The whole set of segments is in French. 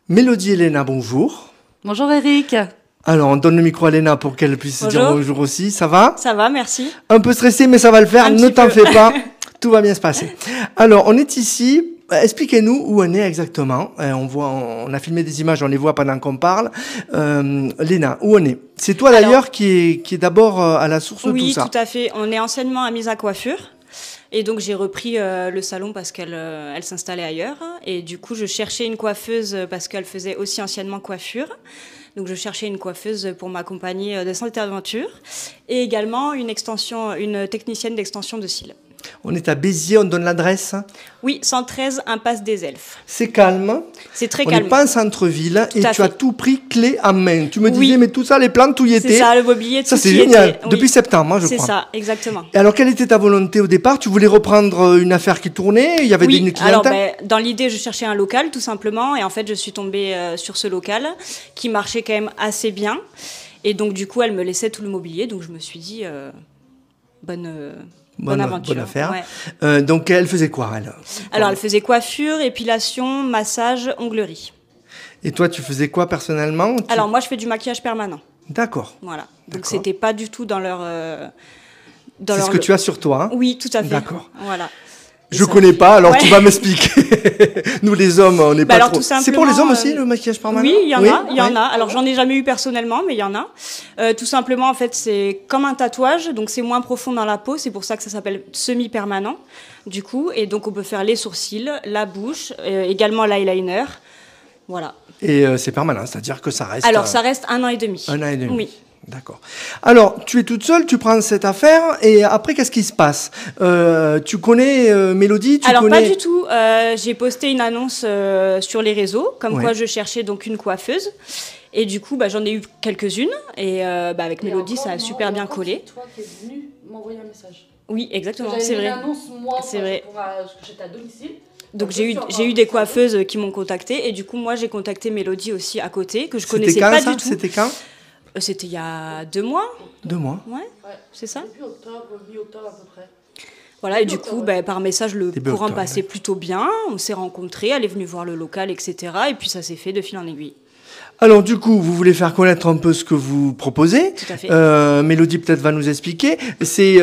Mélodie et Léna, bonjour. Bonjour Eric. Alors, on donne le micro à Léna pour qu'elle puisse dire bonjour aussi. Ça va? Ça va, merci. Un peu stressé, mais ça va le faire. Ne t'en fais pas. Tout va bien se passer. Alors, on est ici. Expliquez-nous où on est exactement. On a filmé des images, on les voit pendant qu'on parle. Léna, où on est? C'est toi d'ailleurs qui est d'abord à la source de tout ça. Oui, tout à fait. On est anciennement à Mise à Coiffure. Et donc j'ai repris le salon parce qu'elle s'installait ailleurs. Et du coup, je cherchais une coiffeuse parce qu'elle faisait aussi anciennement coiffure. Donc je cherchais une coiffeuse pour m'accompagner de cette aventure. Et également une technicienne d'extension de cils. On est à Béziers, on donne l'adresse. Oui, 113 impasse des Elfes. C'est calme. C'est très calme. calme. On n'est pas en centre-ville et tu as tout pris clé en main. Tu me disais, mais tout ça, les plantes, tout y était. C'est ça, le mobilier, tout y était. Ça, c'est génial. Oui. Depuis septembre, je crois. C'est ça, exactement. Et alors, quelle était ta volonté au départ? Tu voulais reprendre une affaire qui tournait? Il y avait une clientèle? Alors, dans l'idée, je cherchais un local, tout simplement. Et en fait, je suis tombée sur ce local qui marchait quand même assez bien. Et donc, du coup, elle me laissait tout le mobilier. Donc, je me suis dit, bonne aventure. Bonne affaire. Ouais. Donc, elle faisait quoi, elle? Alors, elle faisait coiffure, épilation, massage, onglerie. Et toi, tu faisais quoi personnellement? Alors, moi, je fais du maquillage permanent. D'accord. Voilà. Donc, c'était pas du tout dans leur... c'est ce que tu as sur toi, hein? Oui, tout à fait. D'accord. Voilà. Je connais pas, alors tu vas m'expliquer. Nous, les hommes, on n'est pas trop... C'est pour les hommes aussi, le maquillage permanent? Oui, il y en a. Alors, j'en ai jamais eu personnellement, mais il y en a. Tout simplement, en fait, c'est comme un tatouage, donc c'est moins profond dans la peau. C'est pour ça que ça s'appelle semi-permanent, du coup. Et donc, on peut faire les sourcils, la bouche, également l'eyeliner. Voilà. Et c'est permanent, c'est-à-dire que ça reste... Alors, ça reste 1 an et demi. 1 an et demi. Oui. D'accord. Alors, tu es toute seule, tu prends cette affaire, et après, qu'est-ce qui se passe? Tu connais Mélodie? Alors, pas du tout. J'ai posté une annonce sur les réseaux, comme quoi je cherchais donc une coiffeuse. Et du coup, j'en ai eu quelques-unes. Et avec Mélodie, ça a super bien collé. C'est toi qui es venue m'envoyer un message. Oui, exactement, c'est vrai. J'avais une annonce, moi, c'est vrai. Parce que j'étais à domicile. Donc j'ai eu des coiffeuses qui m'ont contactée. Et du coup, moi, j'ai contacté Mélodie aussi à côté, que je connaissais pas du tout. C'était quand? C'était il y a 2 mois. 2 mois? Ouais, c'est ça. Début octobre, mi-octobre à peu près. Voilà, et du coup, par message, le courant passait plutôt bien. On s'est rencontrés, elle est venue voir le local, etc. Et puis ça s'est fait de fil en aiguille. Alors du coup, vous voulez faire connaître un peu ce que vous proposez. Tout à fait. Mélodie peut-être va nous expliquer. C'est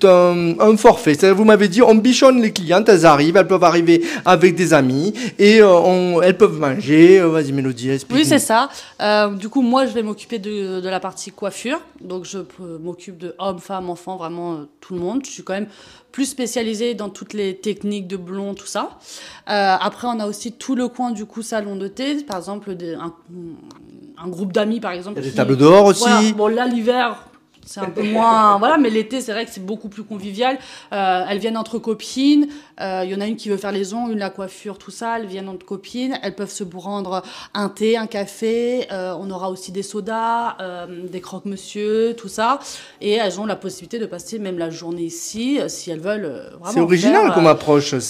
un forfait. Vous m'avez dit, on bichonne les clientes, elles arrivent, elles peuvent arriver avec des amis et elles peuvent manger. Vas-y Mélodie, explique. Oui, c'est ça. Du coup, moi, je vais m'occuper de la partie coiffure. Donc, je m'occupe de hommes, femmes, enfants, vraiment tout le monde. Je suis quand même plus spécialisée dans toutes les techniques de blond, tout ça. Après, on a aussi tout le coin du coup salon de thé, par exemple un groupe d'amis, par exemple. Il y a des tables dehors aussi. Voilà. Bon, là, l'hiver, c'est un peu moins... voilà, mais l'été, c'est vrai que c'est beaucoup plus convivial. Elles viennent entre copines. Il y en a une qui veut faire les ongles, une la coiffure, tout ça. Elles viennent entre copines. Elles peuvent se prendre un thé, un café. On aura aussi des sodas, des croque-monsieur, tout ça. Et elles ont la possibilité de passer même la journée ici, si elles veulent vraiment. C'est original comme approche. Vous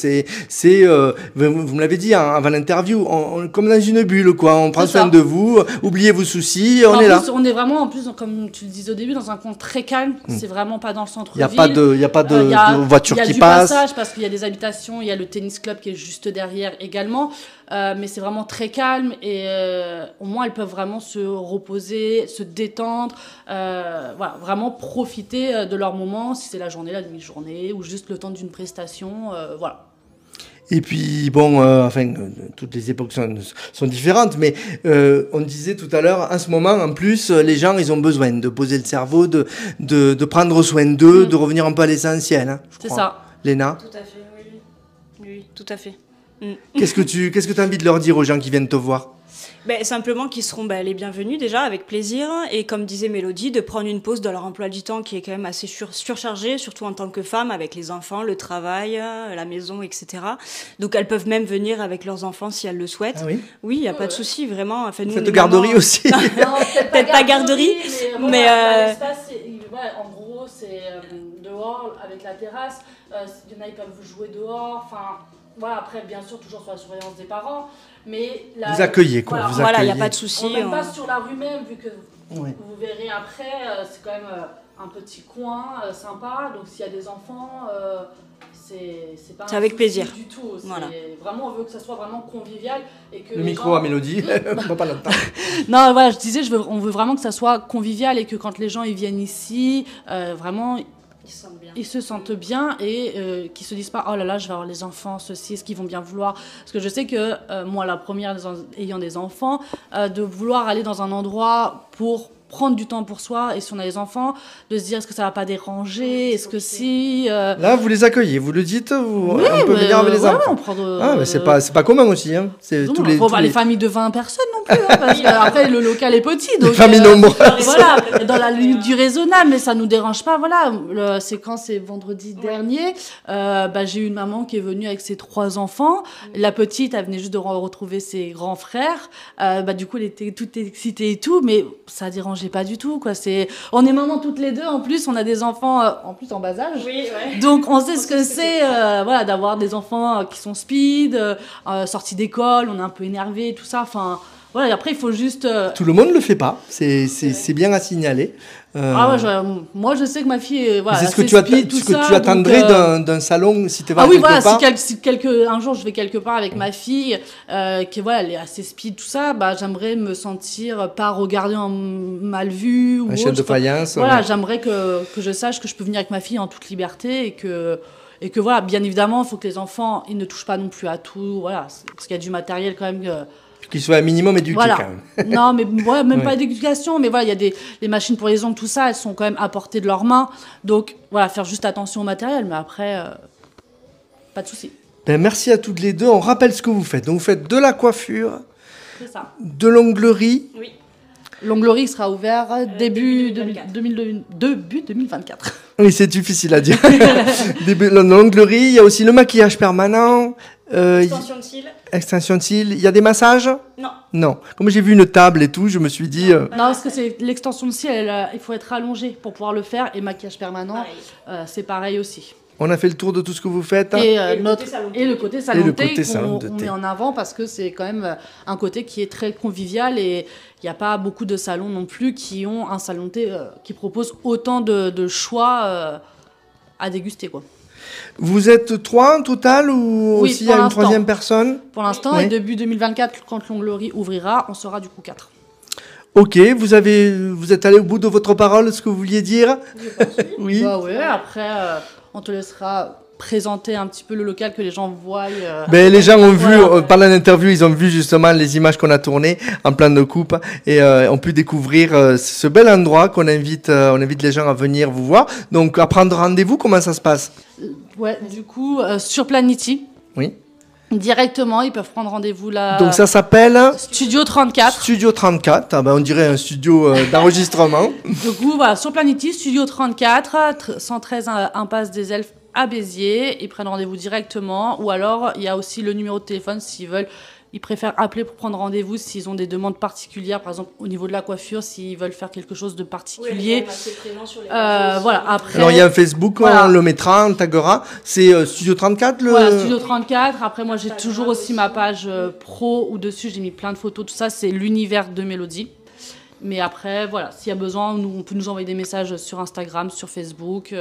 me l'avez dit avant l'interview, comme dans une bulle, quoi. On prend soin de vous, oubliez vos soucis, on est là. On est vraiment, en plus, comme tu le disais au début, dans un coin très calme. C'est vraiment pas dans le centre-ville. Il n'y a pas de voitures qui passent. Il y a du passage parce qu'il y a des habitations, il y a le tennis club qui est juste derrière également. Mais c'est vraiment très calme et au moins elles peuvent vraiment se reposer, se détendre, voilà, vraiment profiter de leur moment, si c'est la journée, la demi-journée ou juste le temps d'une prestation, voilà. Et puis, toutes les époques sont différentes, mais on disait tout à l'heure, en ce moment, en plus, les gens, ils ont besoin de poser le cerveau, de prendre soin d'eux, de revenir un peu à l'essentiel. Hein, c'est ça. Léna? Tout à fait, oui, tout à fait. Qu'est-ce que tu as envie de leur dire aux gens qui viennent te voir? Simplement qu'ils seront les bienvenus déjà, avec plaisir. Et comme disait Mélodie, de prendre une pause dans leur emploi du temps qui est quand même assez surchargé, surtout en tant que femme, avec les enfants, le travail, la maison, etc. Donc elles peuvent même venir avec leurs enfants si elles le souhaitent. Ah oui? Oui, il n'y a pas de souci, vraiment. Enfin, faites de garderie aussi? Non, peut-être pas garderie, mais... en gros, c'est dehors, avec la terrasse. Il y en a, ils peuvent jouer dehors, enfin... Voilà, après, bien sûr, toujours sous la surveillance des parents. Mais vous accueillez, quoi. Voilà, il n'y a pas de souci. On ne passe sur la rue même, vu que vous verrez après, c'est quand même un petit coin sympa. Donc, s'il y a des enfants, c'est pas C'est avec plaisir. Du tout. Voilà. Vraiment, on veut que ça soit vraiment convivial. Et que Le micro à Mélodie, on va pas l'entendre. Non, voilà, je disais, on veut vraiment que ça soit convivial et que quand les gens ils viennent ici, vraiment, ils se sentent bien et qu'ils se disent pas, oh là là, je vais avoir les enfants, ceci, est-ce qu'ils vont bien vouloir? Parce que je sais que moi, la première ayant des enfants, de vouloir aller dans un endroit pour prendre du temps pour soi, et si on a des enfants, de se dire est-ce que ça va pas déranger, est-ce que si... Là, vous les accueillez, vous le dites, Oui, on peut venir avec les enfants. On prend mais c'est pas commun aussi. Hein. C'est tous les, les familles de 20 personnes non plus, hein, parce qu'après le local est petit. Donc, familles nombreuses. Voilà, dans la limite du raisonnable, mais ça nous dérange pas. Voilà, c'est vendredi dernier, j'ai eu une maman qui est venue avec ses 3 enfants. La petite, elle venait juste de retrouver ses grands frères. Du coup, elle était toute excitée et tout, mais ça dérangeait pas du tout, quoi. On est maman toutes les deux, en plus on a des enfants en plus en bas âge, oui, ouais. Donc on sait ce que c'est d'avoir des enfants qui sont speed, sortis d'école, on est un peu énervé, tout ça, enfin voilà, et après il faut juste tout le monde le fait pas, c'est bien à signaler. Moi je sais que ma fille voilà, c'est ce que tu attendrais d'un salon si tu vas quelque part. Si un jour je vais quelque part avec ma fille qui voilà, elle est assez speed, tout ça, j'aimerais me sentir pas regardée en mal vue ou chaîne de faïence. Voilà, j'aimerais que je sache que je peux venir avec ma fille en toute liberté et que voilà, bien évidemment, il faut que les enfants ils ne touchent pas non plus à tout, voilà, parce qu'il y a du matériel quand même qu'ils soient un minimum éduqués, voilà. quand même. Non, mais même pas d'éducation, mais voilà, il y a les machines pour les ongles, tout ça, elles sont quand même à portée de leurs mains. Donc, voilà, faire juste attention au matériel, mais après, pas de souci. Merci à toutes les deux. On rappelle ce que vous faites. Donc, vous faites de la coiffure, c'est ça, de l'onglerie. Oui. L'onglerie sera ouvert début 2024. Oui, c'est difficile à dire. L'onglerie, il y a aussi le maquillage permanent. Extension de cils. Extension de cils. Il y a des massages? Non. Non. Comme j'ai vu une table et tout, je me suis dit... Non, parce que c'est l'extension de cils, il faut être allongé pour pouvoir le faire. Et maquillage permanent, c'est pareil aussi. On a fait le tour de tout ce que vous faites. Et le côté salon de thé qu'on met en avant parce que c'est quand même un côté qui est très convivial et il n'y a pas beaucoup de salons non plus qui ont un salon de thé qui propose autant de choix à déguster, quoi. Vous êtes 3 en total ou oui, aussi il y a une 3e personne? Pour l'instant, et début 2024, quand l'onglerie ouvrira, on sera du coup 4. Ok, vous êtes allé au bout de votre parole, ce que vous vouliez dire? Oui. Ouais, après, on te laissera présenter un petit peu le local, que les gens voient. Les gens ont vu, pendant l'interview, ils ont vu justement les images qu'on a tournées en plan de coupe et ont pu découvrir ce bel endroit qu'on invite, on invite les gens à venir vous voir. Donc, à prendre rendez-vous, comment ça se passe? Ouais, du coup, sur Planity. Oui. Directement, ils peuvent prendre rendez-vous là. Donc ça s'appelle Studio 34. Studio 34, on dirait un studio d'enregistrement. Du coup, voilà, sur Planity, Studio 34, 113 Impasse des Elfes à Béziers. Ils prennent rendez-vous directement. Ou alors, il y a aussi le numéro de téléphone s'ils veulent. Ils préfèrent appeler pour prendre rendez-vous s'ils ont des demandes particulières, par exemple au niveau de la coiffure, s'ils veulent faire quelque chose de particulier. Voilà, après, alors il y a un Facebook, on le mettra, on taguera. C'est Studio 34 Voilà, Studio 34. Après, moi j'ai toujours aussi ma page pro où dessus j'ai mis plein de photos, tout ça, c'est l'univers de Mélodie. Mais après, voilà, s'il y a besoin, on peut nous envoyer des messages sur Instagram, sur Facebook,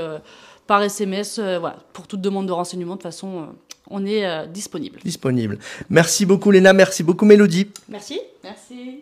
par SMS, voilà, pour toute demande de renseignement, de toute façon. On est disponible. Merci beaucoup Léna, merci beaucoup Mélodie. Merci. Merci.